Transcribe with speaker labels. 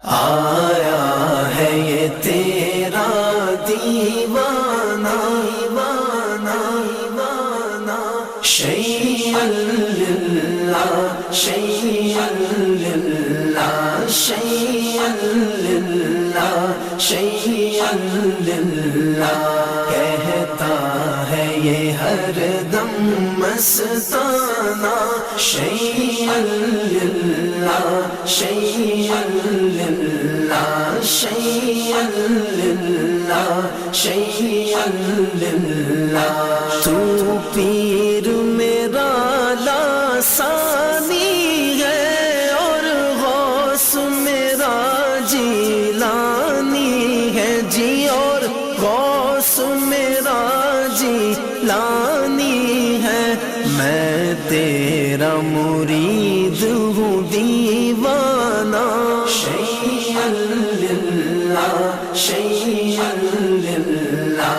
Speaker 1: آیا ہے یہ تیرا دیوانہ شیئا للہ شیئا للہ شیئا للہ شیئا للہ کہتا ہے یہ ہر دم مستانہ شیئا للہ شیئا للہ شیئا للہ شیئا للہ تو پیر میرا لاسانی ہے اور غوث میرا جیلانی ہے جی اور غوث میرا جیلانی ہے میں تیرا مرید ہوں دیوانہ شیئا للہ شیئا للہ